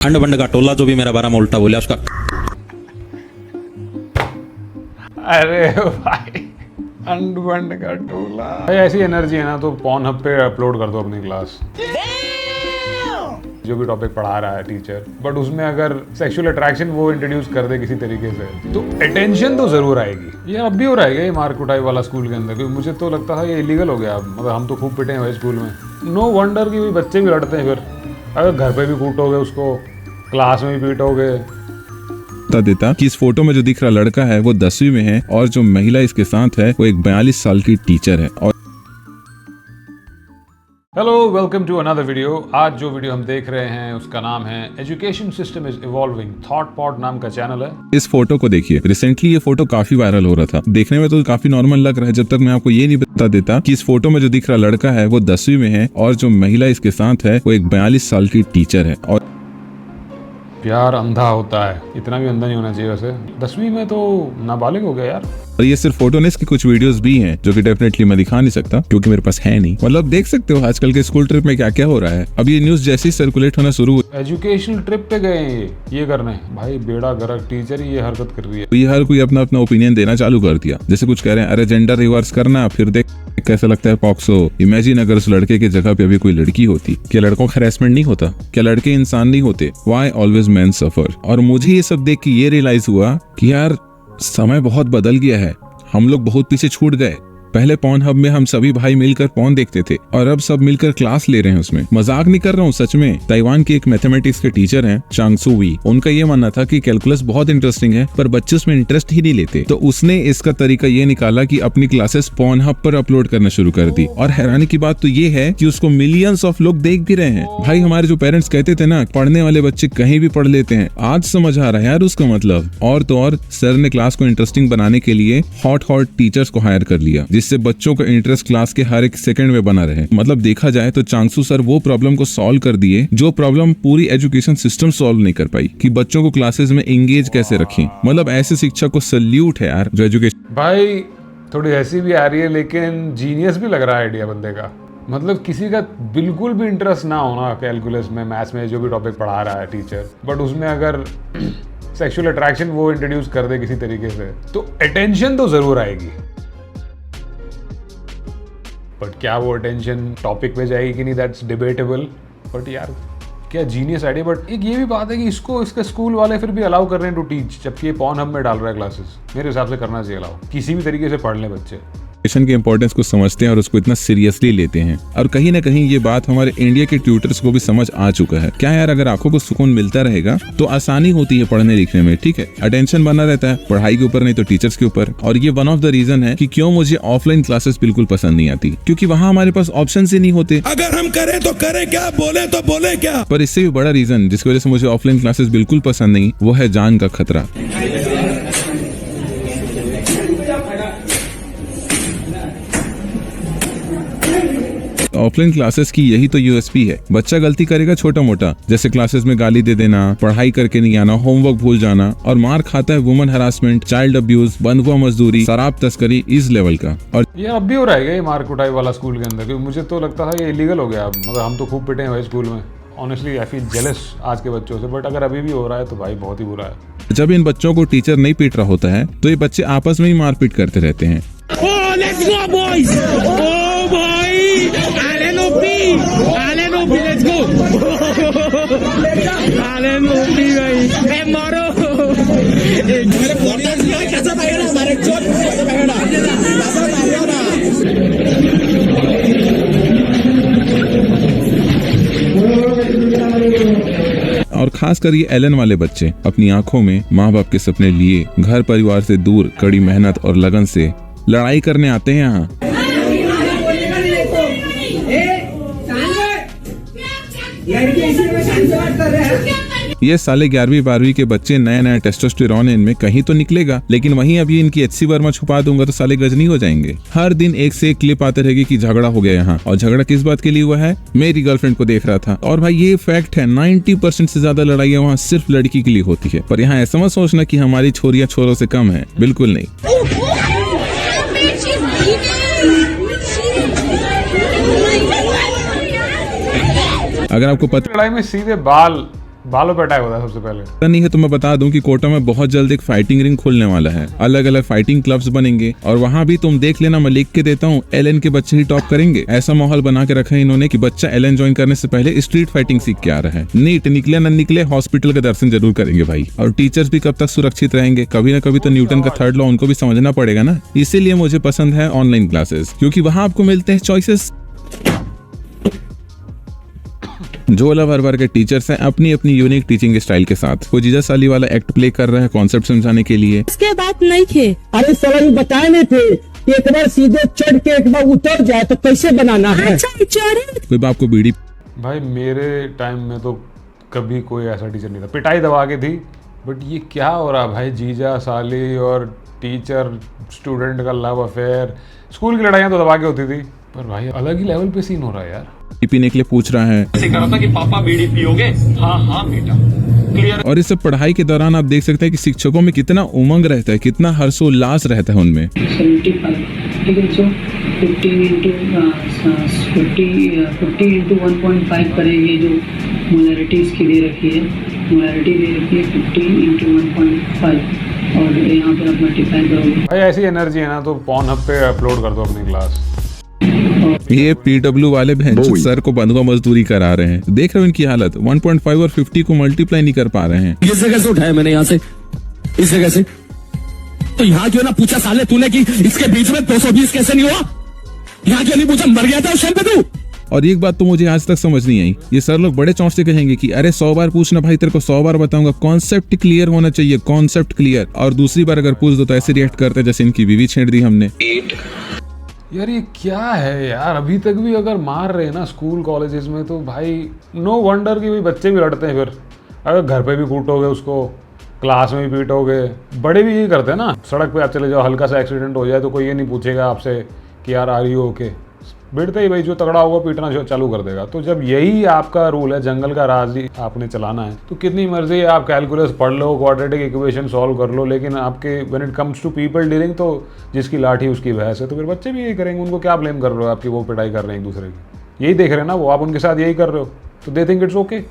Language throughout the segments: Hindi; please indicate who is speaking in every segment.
Speaker 1: खंड बंड का टोला जो भी मेरा बारे में उल्टा बोला उसका।
Speaker 2: अरे भाई अंड बंड का टोला भाई, ऐसी एनर्जी है ना तो पॉन हब पे अपलोड कर दो अपनी क्लास, जो भी टॉपिक पढ़ा रहा है टीचर, बट उसमें अगर सेक्सुअल अट्रैक्शन वो इंट्रोड्यूस कर दे किसी तरीके से तो अटेंशन तो जरूर आएगी। ये अब भी हो रहा है ये मार कुटाई वाला स्कूल के अंदर, क्योंकि मुझे तो लगता था ये इलीगल हो गया। मतलब हम तो खूब पिटे हैं भाई स्कूल में, नो वंडर कि बच्चे भी लड़ते हैं। फिर अगर घर पे भी कूटोगे उसको, क्लास में भी पीटोगे।
Speaker 3: बता देता कि इस फोटो में जो दिख रहा लड़का है वो 10वीं में है और जो महिला इसके साथ है वो एक 42 साल की टीचर है। और
Speaker 2: hello, welcome to another video. आज जो वीडियो हम देख रहे हैं उसका नाम है education system is evolving, thought pod नाम का चैनल है।
Speaker 3: इस फोटो को देखिए, रिसेंटली ये फोटो काफी वायरल हो रहा था। देखने में तो काफी नॉर्मल लग रहा है जब तक मैं आपको ये नहीं बता देता कि इस फोटो में जो दिख रहा लड़का है वो 10वीं में है और जो महिला इसके साथ है वो एक 42 साल की टीचर है। और
Speaker 2: प्यार अंधा होता है, इतना भी अंधा नहीं होना चाहिए वैसे। 10वीं में तो नाबालिग हो गया यार।
Speaker 3: और ये सिर्फ फोटो नहीं, इसकी कुछ वीडियोस भी हैं जो कि डेफिनेटली मैं दिखा नहीं सकता क्योंकि मेरे पास है नहीं। मतलब देख सकते हो आजकल के स्कूल ट्रिप में क्या क्या हो रहा है। अब ये न्यूज जैसे ही सर्कुलेट होना शुरू हुआ,
Speaker 2: एजुकेशनल ट्रिप पे गए हैं ये करने, भाई बेड़ा गर्क टीचर ही ये हरकत कर रही है।
Speaker 3: तो ये हर कोई अपना अपना ओपिनियन देना चालू कर दिया। जैसे कुछ कह रहे हैं अरे जेंडर रिवर्स करना, फिर देख कैसा लगता है पॉक्सो। इमेजिन अगर उस लड़के की जगह पे अभी कोई लड़की होती, क्या लड़कों का हैरेसमेंट नहीं होता? क्या लड़के इंसान नहीं होते? व्हाई ऑलवेज मेन सफर। और मुझे ये सब देख के ये रियलाइज हुआ कि यार समय बहुत बदल गया है, हम लोग बहुत पीछे छूट गए। पहले पॉन हब में हम सभी भाई मिलकर पॉन देखते थे और अब सब मिलकर क्लास ले रहे हैं उसमें। मजाक नहीं कर रहा हूँ, सच में। ताइवान के एक मैथमेटिक्स के टीचर हैं चांग सू वी, उनका ये मानना था कि कैलकुलस बहुत इंटरेस्टिंग है पर बच्चे उसमें इंटरेस्ट ही नहीं लेते। तो उसने इसका तरीका ये निकाला कि अपनी क्लासेस पॉन हब पर अपलोड करना शुरू कर दी। और हैरानी की बात तो ये है कि उसको मिलियंस ऑफ लोग देख भी रहे हैं। भाई हमारे जो पेरेंट्स कहते थे ना पढ़ने वाले बच्चे कहीं भी पढ़ लेते हैं, आज समझ आ रहा है यार उसका मतलब। और तो और सर ने क्लास को इंटरेस्टिंग बनाने के लिए हॉट टीचर्स को हायर कर लिया जिससे बच्चों का इंटरेस्ट क्लास के हर एक सेकंड में बना रहे। मतलब देखा जाए तो चांगसू सर वो प्रॉब्लम को सॉल्व कर दिए जो प्रॉब्लम पूरी एजुकेशन सिस्टम सॉल्व नहीं कर पाई, कि बच्चों को क्लासेस में एंगेज कैसे रखें। मतलब ऐसे शिक्षा को सल्यूट है यार जो एजुकेशन।
Speaker 2: भाई थोड़ी हंसी भी आ रही है लेकिन जीनियस भी लग रहा है आइडिया बंदे का। मतलब किसी का बिल्कुल भी इंटरेस्ट ना होना कैलकुलस में, मैथ्स में, जो भी टॉपिक पढ़ा रहा है टीचर, बट उसमें अगर सेक्सुअल अट्रैक्शन वो इंट्रोड्यूस कर दे किसी तरीके से तो अटेंशन तो जरूर आएगी। बट क्या वो अटेंशन टॉपिक पे जाएगी कि नहीं, दैट्स डिबेटेबल। बट यार क्या जीनियस आइडिया। बट एक ये भी बात है कि इसको इसके स्कूल वाले फिर भी अलाउ कर रहे हैं टू टीच, जबकि ये पॉन हब में डाल रहा है क्लासेस। मेरे हिसाब से करना चाहिए अलाउ, किसी भी तरीके से पढ़ लें बच्चे।
Speaker 3: एजुकेशन के इंपॉर्टेंस को समझते हैं और उसको इतना सीरियसली लेते हैं। और कहीं ना कहीं ये बात हमारे इंडिया के ट्यूटर्स को भी समझ आ चुका है। क्या यार, अगर आंखों को सुकून मिलता रहेगा तो आसानी होती है पढ़ने लिखने में, ठीक है। अटेंशन बना रहता है पढ़ाई के ऊपर नहीं तो टीचर्स के ऊपर। और ये वन ऑफ द रीजन है कि क्यों मुझे ऑफलाइन क्लासेस बिल्कुल पसंद नहीं आती, क्योंकि वहाँ हमारे पास ऑप्शन ही नहीं होते।
Speaker 1: अगर हम करें तो करें क्या, बोले तो बोले क्या।
Speaker 3: पर इससे भी बड़ा रीजन जिसकी वजह से मुझे ऑफलाइन क्लासेस बिल्कुल पसंद नहीं, वो है जान का खतरा। ऑफलाइन क्लासेस की यही तो यूएसपी है। बच्चा गलती करेगा छोटा मोटा, जैसे क्लासेस में गाली दे देना, पढ़ाई करके नहीं आना, होमवर्क भूल जाना, और मार खाता है वुमन हरासमेंट, चाइल्ड अब्यूज, बंधुआ मजदूरी, शराब तस्करी इस लेवल का। और
Speaker 2: ये अब भी हो रहा है ये मार कुटाई वाला स्कूल के अंदर, क्योंकि मुझे तो लगता था ये इलीगल हो गया। मगर हम तो खूब पिटे हैं भाई स्कूल में। ऑनेस्टली आई फील जेलस आज के बच्चों से, बट अगर अभी भी हो रहा है तो भाई बहुत ही बुरा है।
Speaker 3: जब इन बच्चों को टीचर नहीं पीट रहा होता है तो ये बच्चे आपस में ही मारपीट करते रहते हैं।
Speaker 4: Let's go, boys! Oh, boy! Allen OP! Allen OP, let's go! Allen OP, भाई! Hey, मारो! मेरे पॉडकास्ट में कैसा पकड़ा? हमारे चोट कैसा पकड़ा? कैसा मारियो ना?
Speaker 3: और खासकर ये एलन वाले बच्चे अपनी आंखों में माँ बाप के सपने लिए घर परिवार से दूर कड़ी मेहनत और लगन से लड़ाई करने आते हैं यहाँ। ये साले 11वीं 12वीं के बच्चे, नया नया टेस्टोस्टेरोन इनमें कहीं तो निकलेगा, लेकिन वहीं अभी इनकी एचसी वर्मा छुपा दूंगा तो साले गजनी हो जाएंगे। हर दिन एक से एक क्लिप आते रहेगी कि झगड़ा हो गया यहाँ। और झगड़ा किस बात के लिए हुआ है? मेरी गर्लफ्रेंड को देख रहा था। और भाई ये फैक्ट है, 90% से ज्यादा लड़ाइयाँ वहाँ सिर्फ लड़की के लिए होती है। पर यहाँ ऐसा मत सोचना कि हमारी छोरियां छोरों से कम है, बिल्कुल नहीं। अगर आपको पता,
Speaker 2: लड़ाई में सीधे बाल बालों पे अटैक होता है सबसे पहले।
Speaker 3: पता नहीं है तो मैं बता दूं कि कोटा में बहुत जल्द एक फाइटिंग रिंग खुलने वाला है। अलग अलग फाइटिंग क्लब्स बनेंगे और वहाँ भी तुम देख लेना, मैं लिख के देता हूँ, एलएन के बच्चे ही टॉप करेंगे। ऐसा माहौल बना के रखा है इन्होंने कि बच्चा एलएन ज्वाइन करने से पहले स्ट्रीट फाइटिंग सीख के आ रहा है। नीट निकले न निकले हॉस्पिटल के दर्शन जरूर करेंगे भाई। और टीचर्स भी कब तक सुरक्षित रहेंगे, कभी ना कभी तो न्यूटन का थर्ड लॉ उनको भी समझना पड़ेगा ना। इसीलिए मुझे पसंद है ऑनलाइन क्लासेस, क्योंकि वहाँ आपको मिलते हैं चॉइसेस। झोला भर भर के टीचर्स हैं अपनी अपनी यूनिक टीचिंग स्टाइल के साथ। वो जीजा साली वाला एक्ट प्ले कर रहा है कॉन्सेप्ट समझाने के लिए।
Speaker 5: उसके बाद नहीं थे।
Speaker 6: अरे सर बताए नहीं थे कि एक बार सीधे चढ़ के एक बार उतर जाए तो कैसे बनाना है।
Speaker 5: अच्छा चढ़े
Speaker 3: कोई बाप को बीड़ी
Speaker 2: भाई मेरे टाइम में तो कभी कोई ऐसा टीचर नहीं था, पिटाई दबा के थी। बट ये क्या हो रहा भाई, जीजा साली और टीचर स्टूडेंट का लव अफेयर। स्कूल की लड़ाइयाँ तो दबा के होती थी, पर भाई अलग ही लेवल पे सीन हो रहा है यार।
Speaker 3: पीने के लिए पूछ रहा है
Speaker 7: ऐसे कहा था कि पापा बीड़ी पियोगे? हाँ हाँ बेटा, क्लियर।
Speaker 3: और इस सब पढ़ाई के दौरान आप देख सकते हैं कि शिक्षकों में कितना उमंग रहता है, कितना हर्षोल्लास रहता है उनमें।
Speaker 8: 75 ठीक है, सो 50 इंटू 1.5 करें। ये जो मोलैरिटी इसकी दे रखी है, मोलैरिटी दे रखी है 50 इंटू 1.5 और यहाँ पर आप मल्टीप्लाई करोगे।
Speaker 2: भाई ऐसी एनर्जी है ना तो Pornhub पे अपलोड कर दो अपनी क्लास।
Speaker 3: ये पीडब्ल्यू वाले बहन सर को बंधुआ मजदूरी करा रहे हैं। देख रहे हो इनकी हालत, 1.5 और 50 को मल्टीप्लाई नहीं कर पा रहे हैं।
Speaker 6: इसे कैसे उठाया मैंने यहाँ से, इसे कैसे? तो यहाँ क्यों ना पूछा साले तूने कि इसके बीच में 220 कैसे नहीं हुआ? यहाँ क्यों नहीं पूछा, मर गया था उस टाइम पे तू?
Speaker 3: और एक बात तो मुझे आज तक समझ नहीं आई, ये सर लोग बड़े चौंक से कहेंगे कि अरे 100 बार पूछना भाई, तेरे को 100 बार बताऊंगा। कॉन्सेप्ट क्लियर होना चाहिए, कॉन्सेप्ट क्लियर। और दूसरी बार अगर पूछ दो तो ऐसे रिएक्ट करते हैं जैसे इनकी बीवी छेड़ दी हमने।
Speaker 2: यार ये क्या है यार, अभी तक भी अगर मार रहे हैं ना स्कूल कॉलेजेस में तो भाई नो वंडर कि भाई बच्चे भी लड़ते हैं। फिर अगर घर पे भी कूटोगे उसको, क्लास में भी पीटोगे, बड़े भी यही करते हैं ना। सड़क पे आप चले जाओ, हल्का सा एक्सीडेंट हो जाए तो कोई ये नहीं पूछेगा आपसे कि यार आर यू ओके, बिड़ते ही भाई जो तगड़ा होगा पीटना चालू कर देगा। तो जब यही आपका रूल है, जंगल का राज ही आपने चलाना है, तो कितनी मर्जी आप कैलकुलस पढ़ लो, क्वाड्रेटिक इक्वेशन सॉल्व कर लो, लेकिन आपके when it comes to people dealing तो जिसकी लाठी उसकी भैंस है। तो फिर बच्चे भी यही करेंगे। उनको क्या ब्लेम कर रहे हो आपकी वो पिटाई कर रहे हैं एक दूसरे की, यही देख रहे हैं ना वो, आप उनके साथ यही कर रहे हो तो दे थिंक इट्स ओके।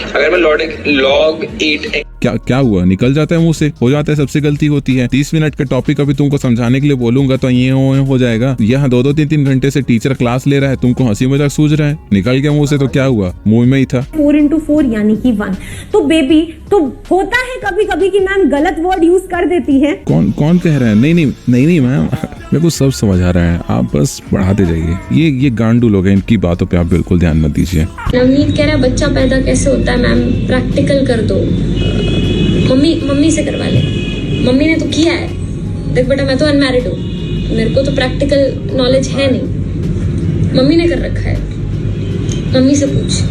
Speaker 7: अगर मैं log 8x
Speaker 3: क्या हुआ, निकल जाता है मुंह से, हो जाता है, सबसे गलती होती है। 30 मिनट का टॉपिक अभी तुमको समझाने के लिए बोलूंगा तो ये हो जाएगा। यहाँ 2-2 3-3 घंटे से टीचर क्लास ले रहा है, तुमको हंसी मजाक सूझ रहा है, निकल गया मुंह से तो क्या हुआ, मुंह में ही था।
Speaker 5: 4 into 4 यानी कि 1। तो बेबी तो होता है कभी कभी कि मैम गलत वर्ड यूज कर देती हैं।
Speaker 3: कौन कह रहा है? नहीं मैम, मेरे को सब समझ आ रहा है, आप बस बढ़ाते जाइए। ये गांडू लोग हैं, इनकी बातों पे आप बिल्कुल ध्यान मत दीजिए।
Speaker 9: नवनीत कह रहा है बच्चा पैदा कैसे होता है मैम, प्रैक्टिकल कर दो। मम्मी से करवा ले, मम्मी ने तो किया है। देख बेटा मैं तो अनमैरिड हूँ, मेरे को तो प्रैक्टिकल नॉलेज है नहीं, मम्मी ने कर रखा है, मम्मी से पूछ।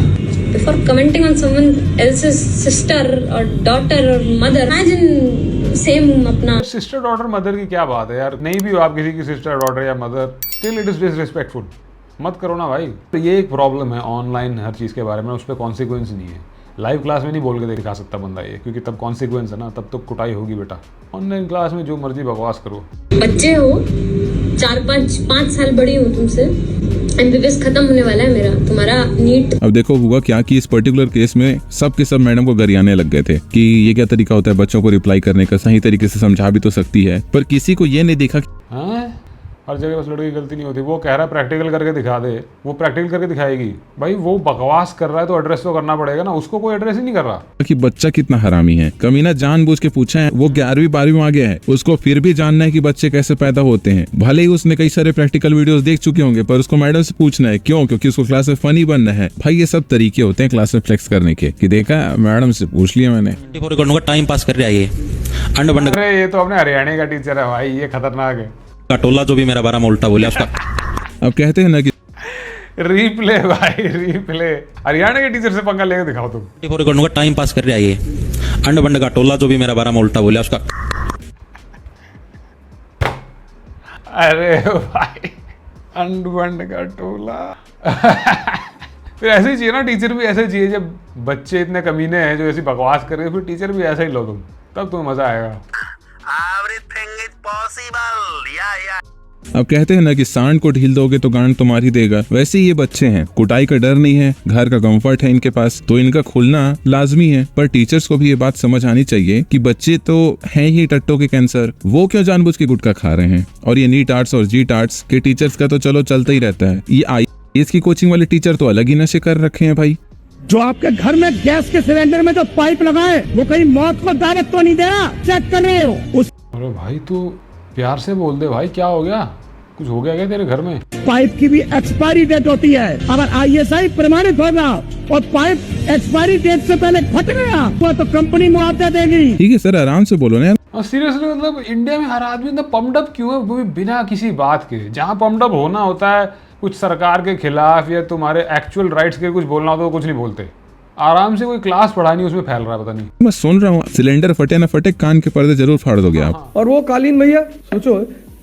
Speaker 9: Before commenting on someone else's sister और डॉटर और मदर, इमेजिन सेम अपना।
Speaker 2: सिस्टर डॉटर मदर की क्या बात है यार, नहीं भी हो आप किसी की सिस्टर डॉटर या mother, still it is disrespectful, मत करो ना भाई। तो ये एक प्रॉब्लम है ऑनलाइन हर चीज़ के बारे में, उस पर कॉन्सिक्वेंस नहीं है। लाइव क्लास में नहीं बोल के दिखा सकता बंदा ये, क्योंकि तब कॉन्सिक्वेंस है ना, तब तो कुटाई होगी बेटा। ऑनलाइन क्लास में जो मर्जी बकवास करो।
Speaker 9: बच्चे हो 4-5 साल बड़ी हूँ तुमसे, एमबीबीएस खत्म होने वाला है मेरा, तुम्हारा नीट।
Speaker 3: अब देखो हुआ क्या कि इस पर्टिकुलर केस में सब के सब मैडम को गरियाने लग गए थे कि ये क्या तरीका होता है बच्चों को रिप्लाई करने का, सही तरीके से समझा भी तो सकती है, पर किसी को ये नहीं देखा।
Speaker 2: हाँ हर जगह बस लड़की की गलती नहीं होती। वो कह रहा है प्रैक्टिकल करके दिखा दे, वो प्रैक्टिकल करके दिखाएगी। भाई वो बकवास कर रहा है तो एड्रेस तो करना पड़ेगा ना, उसको कोई एड्रेस ही नहीं कर रहा।
Speaker 3: कि बच्चा कितना हरामी है, कमीना जानबूझ के पूछा है। वो 11वीं 12वीं में आ गया है, उसको फिर भी जानना है कि बच्चे कैसे पैदा होते हैं। भले ही उसने कई सारे प्रैक्टिकल वीडियोस देख चुके होंगे, पर उसको मैडम से पूछना है। क्यों? क्योंकि उसको क्लास में फनी बनना है। भाई ये सब तरीके होते हैं क्लास में फ्लेक्स करने के, कि देखा मैडम से पूछ लिया मैंने।
Speaker 1: टाइम पास कर रहा है ये अंड बंड
Speaker 2: अरे ये तो अपने हरियाणा का टीचर है भाई, ये खतरनाक है।
Speaker 1: का टोला जो भी मेरा बारा में उल्टा बोले उसका।
Speaker 3: अब कहते हैं ना कि
Speaker 2: रिप्ले भाई रिप्ले, हरियाणा के टीचर से पंगा लेके दिखाओ तुम।
Speaker 1: टाइम पास कर रहा है ये अंड बंड का टोला जो भी मेरा बारा में उल्टा बोले उसका।
Speaker 2: अरे भाई अंड बंड का टोला। फिर ऐसे ही चाहिए ना, टीचर भी ऐसे चाहिए। जब बच्चे इतने कमीने हैं जो ऐसी बकवास कर रहे हैं, फिर टीचर भी ऐसा ही लो तुम, तब तुम्हें मजा आएगा।
Speaker 10: Everything is possible. Yeah.
Speaker 3: अब कहते हैं ना कि सांड को ढील दोगे तो गांड तो मार ही देगा, वैसे ही ये बच्चे हैं। कुटाई का डर नहीं है, घर का कंफर्ट है इनके पास, तो इनका खुलना लाजमी है। पर टीचर्स को भी ये बात समझ आनी चाहिए कि बच्चे तो हैं ही टट्टों के कैंसर, वो क्यों जानबूझ के गुटखा खा रहे हैं। और ये नीट आर्ट्स और जीट आर्ट्स के टीचर्स का तो चलो चलता ही रहता है, ये IAS की कोचिंग वाले टीचर तो अलग ही नशे कर रखे हैं भाई।
Speaker 4: जो आपके घर में गैस के सिलेंडर में जो पाइप लगाए वो कहीं मौत को दावत तो नहीं दे रहा, चेक कर रहे हो उस
Speaker 2: अरे भाई तू प्यार से बोल दे भाई, क्या हो गया, कुछ हो गया क्या तेरे घर में?
Speaker 4: पाइप की भी एक्सपायरी डेट होती है। अगर ISI प्रमाणित होगा और पाइप एक्सपायरी डेट से पहले फट गया तो कंपनी मुआवजा देगी।
Speaker 3: ठीक है सर, आराम से बोलो ना यार।
Speaker 2: सीरियसली मतलब इंडिया में हर आदमी इतना पम्प्ड अप क्यों है, वो भी बिना किसी बात के। जहाँ पम्प्ड अप होना होता है कुछ सरकार के खिलाफ या तुम्हारे एक्चुअल राइट्स के कुछ बोलना होता है तो कुछ नहीं बोलते, आराम से कोई क्लास पढ़ा नहीं उसमें फैल रहा है, पता नहीं।
Speaker 3: मैं सुन रहा हूँ, सिलेंडर फटे ना फटे कान के पर्दे जरूर फाड़ दोगे आप।
Speaker 10: और वो कालीन भैया सोचो,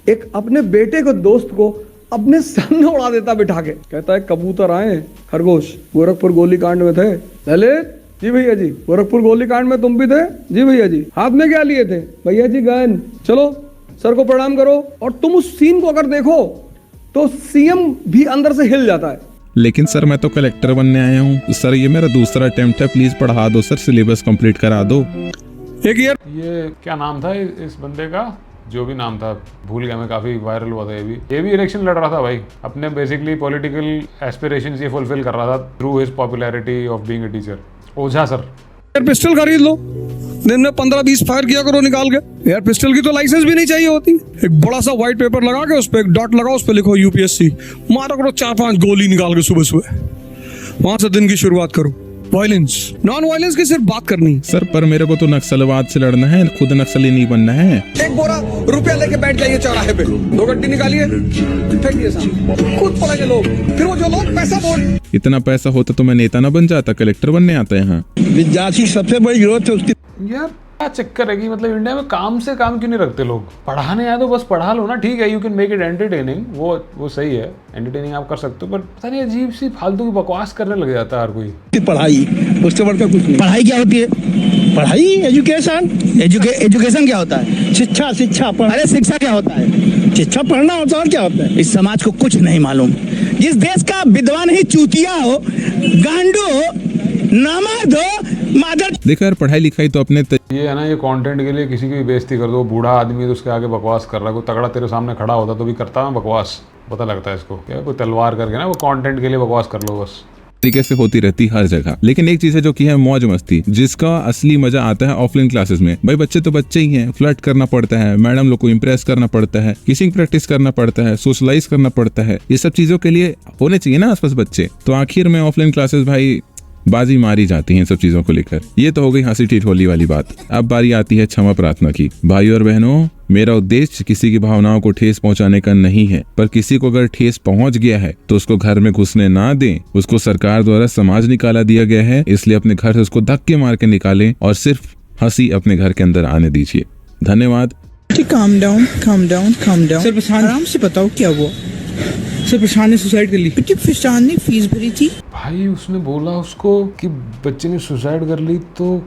Speaker 10: एक अपने बेटे को दोस्त को अपने सामने उड़ा देता बिठा के, कहता है कबूतर आए खरगोश गोरखपुर गोलीकांड में थे। ललित जी भैया जी, गोरखपुर गोलीकांड में तुम भी थे? जी भैया जी। हाथ में क्या लिए थे? भैया जी गन। चलो सर को प्रणाम करो। और तुम उस सीन को अगर देखो तो CM भी अंदर से हिल जाता है।
Speaker 3: लेकिन सर मैं तो कलेक्टर बनने आया हूँ सर, ये मेरा दूसरा अटेम्प्ट है, प्लीज पढ़ा दो सर, सिलेबस कंप्लीट करा दो।
Speaker 10: एक ईयर
Speaker 2: ये क्या नाम था इस बंदे का, जो भी नाम था भूल गया मैं, काफी वायरल हुआ था ये भी इलेक्शन लड़ रहा था भाई, अपने बेसिकली पॉलिटिकल एस्पिरेशंस ये फुलफिल कर रहा था through his popularity of being a teacher. Ojha sir,
Speaker 10: air pistol खरीद लो, दिन में 15-20 फायर किया करो निकाल के। एयर पिस्टल की तो लाइसेंस भी नहीं चाहिए होती। एक बड़ा सा व्हाइट पेपर लगा के उस पर एक डॉट लगाओ, उस पर लिखो UPSC, मारो करो 4-5 गोली निकाल के सुबह सुबह, वहां से दिन की शुरुआत करो। वायलेंस, नॉन वायलेंस की सिर्फ बात करनी
Speaker 3: सर, पर मेरे को तो नक्सलवाद से लड़ना है, खुद नक्सली नहीं बनना है।
Speaker 10: एक बोरा रुपया लेके बैठ जाइए चौराहे पे, 2 गड्डी निकालिए, फेंकिए सामने, खुद पड़ेंगे लोग। फिर वो जो लोग पैसा बोल,
Speaker 3: इतना पैसा होता तो मैं नेता ना बन जाता, कलेक्टर बनने आता यहाँ।
Speaker 6: विद्यार्थी सबसे बड़ी जरूरत है उसकी।
Speaker 2: यार क्या चक्कर है कि मतलब इंडिया में काम से काम क्यों नहीं रखते लोग? पढ़ाने आए तो बस पढ़ा लो ना, ठीक है, you can make it entertaining, वो सही है, एंटरटेनिंग आप कर सकते हो, पर पता नहीं अजीब सी फालतू की बकवास करने लग जाता है हर कोई।
Speaker 6: पढ़ाई उससे बढ़कर कुछ नहीं। पढ़ाई क्या होती है? पढ़ाई एजुकेशन। एजुकेशन क्या होता है? शिक्षा। अरे शिक्षा क्या होता है? शिक्षा पढ़ना होता है, और क्या होता है? इस समाज को कुछ नहीं मालूम। जिस देश का विद्वान ही चूतिया हो, गांडू हो, नामर्द हो, मादर।
Speaker 3: देखो यार, पढ़ाई लिखाई तो अपने
Speaker 2: ये है ना, ये कंटेंट के लिए किसी की भी बेइज्जती कर दो, बूढ़ा आदमी है तो उसके आगे बकवास कर रहा है, कोई तगड़ा तेरे सामने खड़ा होता तो भी करता है बकवास, पता लगता है इसको क्या, कोई तलवार करके ना वो कंटेंट के लिए बकवास कर लो बस।
Speaker 3: तरीके से होती रहती हर जगह। लेकिन एक चीज है जो कि है मौज मस्ती, जिसका असली मजा आता है ऑफलाइन क्लासेस में। भाई बच्चे तो बच्चे ही हैं, फ्लर्ट करना पड़ता है, मैडम लोग को इम्प्रेस करना पड़ता है, किसिंग प्रैक्टिस करना पड़ता है, सोशलाइज करना पड़ता है, ये सब चीजों के लिए होने चाहिए ना आसपास बच्चे। तो आखिर में ऑफलाइन क्लासेस भाई बाजी मारी जाती हैं सब चीजों को लेकर। ये तो हो गई हंसी ठिठोली वाली बात। अब बारी आती है क्षमा प्रार्थना की। भाई और बहनों, मेरा उद्देश्य किसी की भावनाओं को ठेस पहुंचाने का नहीं है, पर किसी को अगर ठेस पहुंच गया है तो उसको घर में घुसने ना दें। उसको सरकार द्वारा समाज निकाला दिया गया है, इसलिए अपने घर से उसको धक्के मार के निकालें और सिर्फ हंसी अपने घर के अंदर आने दीजिए। धन्यवाद।
Speaker 11: Calm down. सर आराम से बताओ क्या हुआ? सर प्रशांत ने सुसाइड कर ली। प्रशांत ने फीस भरी थी।
Speaker 2: भाई उसने बोला उसको कि बच्चे ने सुसाइड कर ली, तो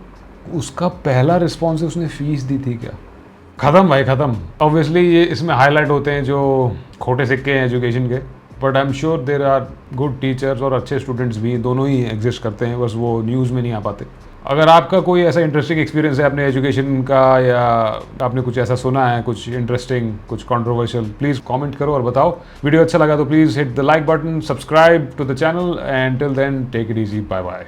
Speaker 2: उसका पहला रिस्पॉन्स है उसने फीस दी थी क्या? खत्म भाई खत्म। ऑब्वियसली ये इसमें हाईलाइट होते हैं जो खोटे सिक्के हैं एजुकेशन के, but I am sure there are good teachers और अच्छे स्टूडेंट्स भी, दोनों ही एग्जिस्ट करते हैं, बस वो न्यूज़ में नहीं आ पाते। अगर आपका कोई ऐसा इंटरेस्टिंग एक्सपीरियंस है अपने एजुकेशन का, या आपने कुछ ऐसा सुना है, कुछ इंटरेस्टिंग, कुछ कंट्रोवर्शियल, प्लीज़ कमेंट करो और बताओ। वीडियो अच्छा लगा तो please hit the like button, subscribe to the channel, and till then take it easy, bye bye.